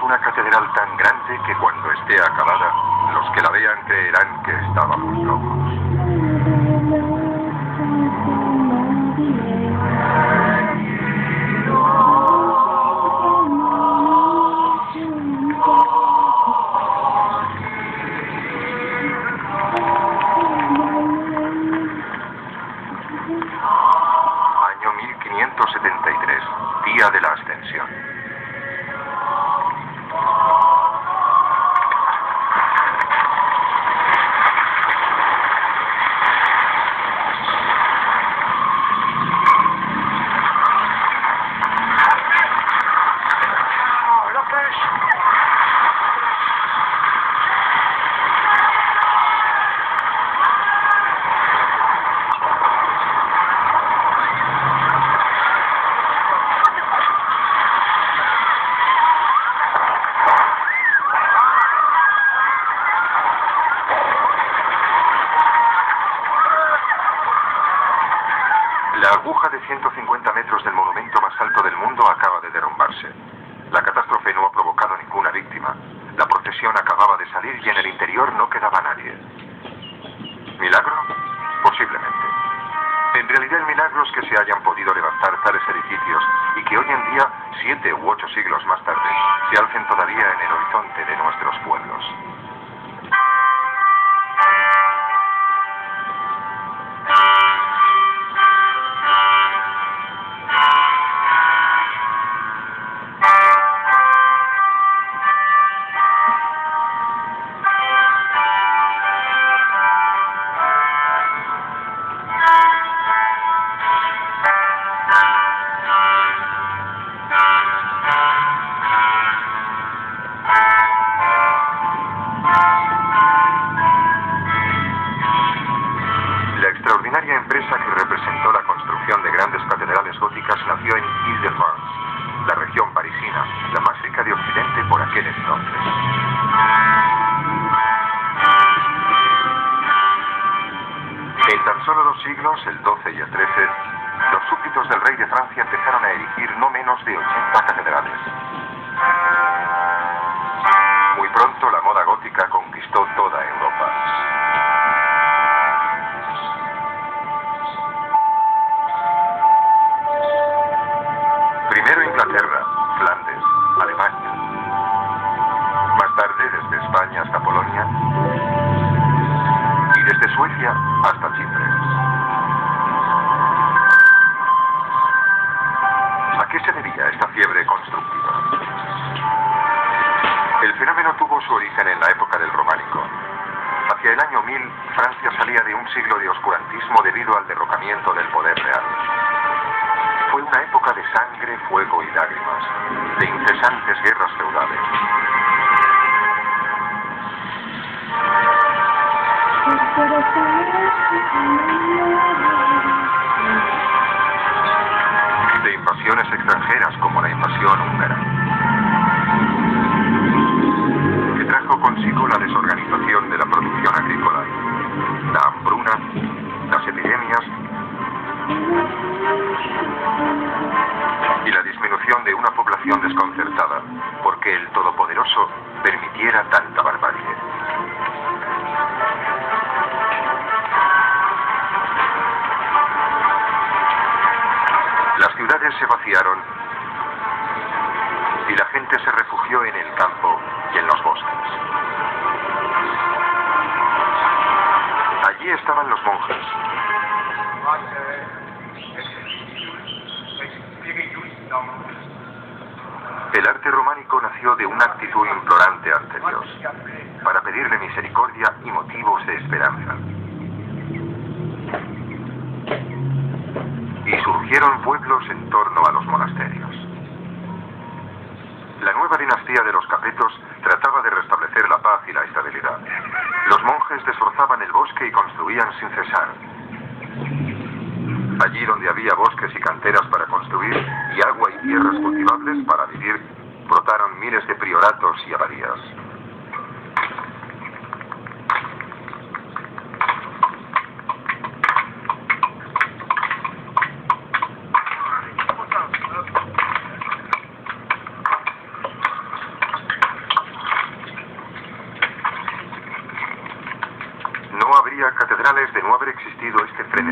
una catedral tan grande que cuando esté acabada, los que la vean creerán que estábamos locos. Año 1573, día de la Ascensión. La aguja de 150 metros del monumento más alto del mundo acaba de derrumbarse. La catástrofe no ha provocado ninguna víctima. La procesión acababa de salir y en el interior no quedaba nadie. ¿Milagro? Posiblemente. En realidad el milagro es que se hayan podido levantar tales edificios y que hoy en día, 7 u 8 siglos más tarde, se alcen todavía en el horizonte de nuestros pueblos. La extraordinaria empresa que representó la construcción de grandes catedrales góticas nació en Île-de-France, la región parisina, la más rica de Occidente por aquel entonces. En tan solo 2 siglos, el XII y el XIII, los súbditos del rey de Francia empezaron a erigir no menos de 80 catedrales. Muy pronto la moda gótica conquistó toda Europa. Primero Inglaterra, Flandes, Alemania. Más tarde desde España hasta Polonia y desde Suecia hasta Chipre. ¿A qué se debía esta fiebre constructiva? El fenómeno tuvo su origen en la época del Románico. Hacia el año 1000, Francia salía de un siglo de oscurantismo debido al derrocamiento del poder real. Fue una época de sangre, fuego y lágrimas, de incesantes guerras feudales. De invasiones extranjeras como la invasión húngara, que trajo consigo la desorganización de la producción agrícola, la hambruna, las epidemias y la disminución de una población desconcertada porque el Todopoderoso permitiera tanta barbarie. Las ciudades se vaciaron y la gente se refugió en el campo y en los bosques. Allí estaban los monjes. El arte románico nació de una actitud implorante ante Dios, para pedirle misericordia y motivos de esperanza. Y surgieron pueblos en torno a los monasterios. La nueva dinastía de los Capetos trataba de restablecer la paz y la estabilidad. Los monjes destrozaban el bosque y construían sin cesar. Allí donde había bosques y canteras para construir y agua y tierras cultivables para vivir, brotaron miles de prioratos y abadías.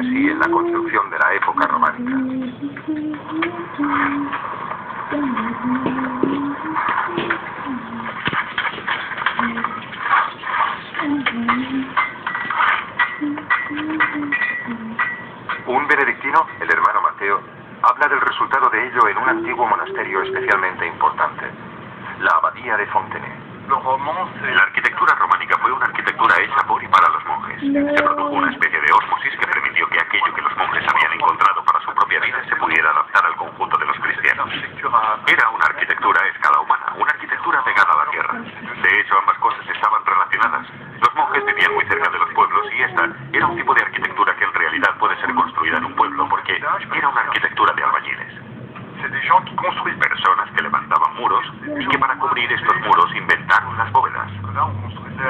así en la construcción de la época románica. Un benedictino, el hermano Mateo, habla del resultado de ello en un antiguo monasterio especialmente importante, la abadía de Fontenay. La arquitectura románica fue una arquitectura hecha por y para los monjes. Se produjo una especie de ósmosis que permitió que aquello que los monjes habían encontrado para su propia vida se pudiera adaptar al conjunto de los cristianos. Era una arquitectura a escala humana, una arquitectura pegada a la tierra. De hecho, ambas cosas estaban relacionadas. Los monjes vivían muy cerca de los pueblos y esta era un tipo de arquitectura que en realidad puede ser construida en un pueblo porque era una arquitectura de albañiles. Personas que levantaban muros y que para cubrir estos muros inventaron las bóvedas.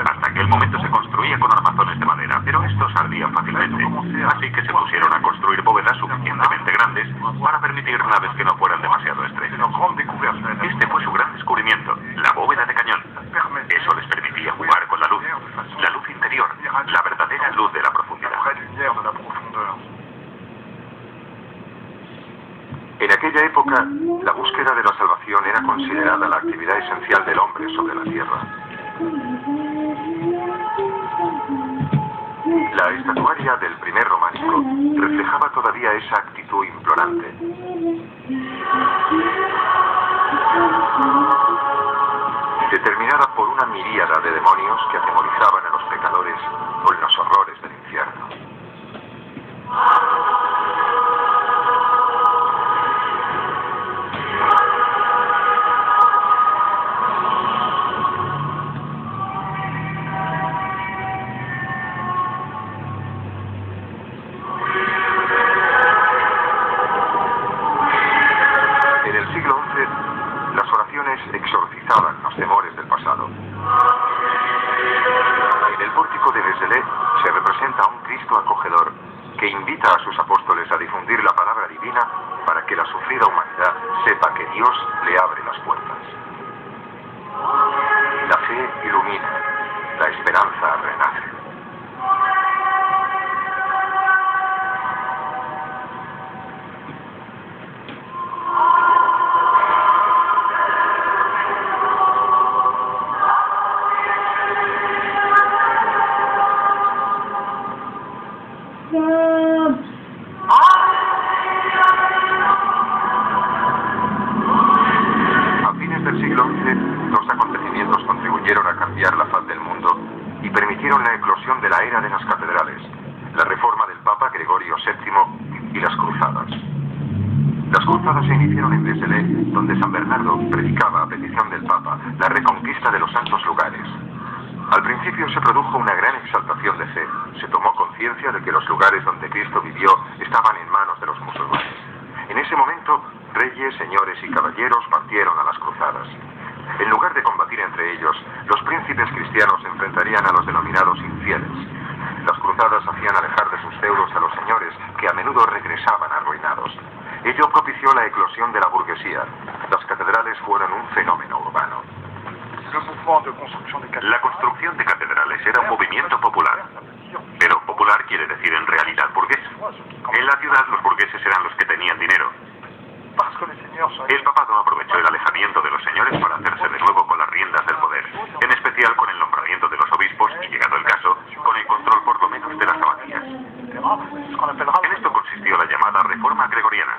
Hasta aquel momento se construía con armazones de madera, pero estos ardían fácilmente, así que se pusieron a construir bóvedas suficientemente grandes para permitir naves que no fueran demasiado estrechas. Este fue su gran descubrimiento, la bóveda de cañón. Eso les permitía jugar con la luz interior, la verdadera luz de la profundidad. En aquella época, la búsqueda de la salvación era considerada la actividad esencial del hombre sobre la tierra. La estatuaria del primer románico reflejaba todavía esa actitud implorante. Determinada por una miríada de demonios que atemorizaban a los pecadores con los horrores del infierno. Exorcizaban los temores del pasado. En el pórtico de Vézelay se representa a un Cristo acogedor que invita a sus apóstoles a difundir la palabra divina para que la sufrida humanidad sepa que Dios le abre las puertas. La fe ilumina, la esperanza renace. La faz del mundo y permitieron la eclosión de la era de las catedrales, la reforma del Papa Gregorio VII y las cruzadas. Las cruzadas se iniciaron en Vézelay, donde San Bernardo predicaba a petición del Papa la reconquista de los santos lugares. Al principio se produjo una gran exaltación de fe, se tomó conciencia de que los lugares donde Cristo vivió estaban en manos de los musulmanes. En ese momento, reyes, señores y caballeros partieron a las cruzadas. En lugar de combatir entre ellos, los príncipes cristianos enfrentarían a los denominados infieles. Las cruzadas hacían alejar de sus feudos a los señores, que a menudo regresaban arruinados. Ello propició la eclosión de la burguesía. Las catedrales fueron un fenómeno urbano. La construcción de catedrales era un movimiento popular. Pero popular quiere decir en realidad burgués. En la ciudad los burgueses eran los que tenían dinero. El papado aprovechó el alejamiento de los señores para hacerse de nuevo con las riendas del poder, en especial con el nombramiento de los obispos y, llegado el caso, con el control por lo menos de las abadías. En esto consistió la llamada Reforma Gregoriana.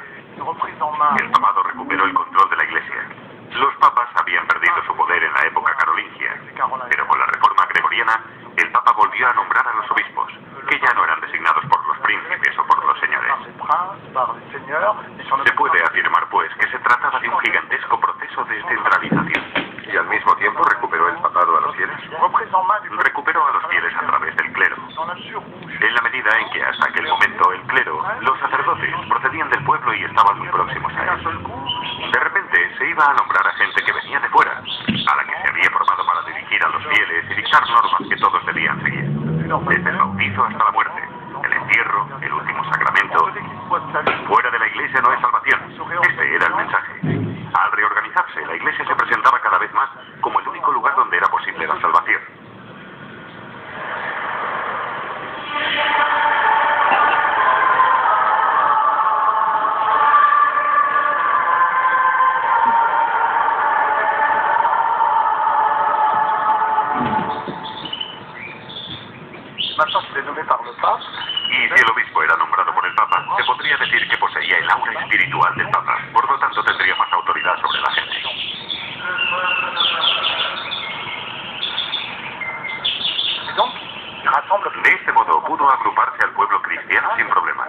El papado recuperó el control de la Iglesia. Los papas habían perdido su poder en la época carolingia, pero con la Reforma Gregoriana, el papa volvió a nombrar a los obispos, que ya no eran designados por los príncipes o por los señores. Se puede afirmar, pues, que se trataba de un gigantesco proceso de centralización. ¿Y al mismo tiempo recuperó el papado a los fieles? Recuperó a los fieles a través del clero. En la medida en que hasta aquel momento el clero, los sacerdotes, procedían del pueblo y estaban muy próximos a él. De repente se iba a nombrar a gente que venía de fuera, a la que se había formado para dirigir a los fieles y dictar normas que todos debían seguir. Desde el bautizo hasta la muerte, el entierro, el último sacramento. Fuera de la iglesia no hay salvación. Este era el mensaje. Al reorganizarse, la iglesia se presentaba cada vez más como el único lugar donde era posible la salvación. Papa, se podría decir que poseía el aura espiritual del Papa. Por lo tanto, tendría más autoridad sobre la gente. De este modo, pudo agruparse al pueblo cristiano sin problema.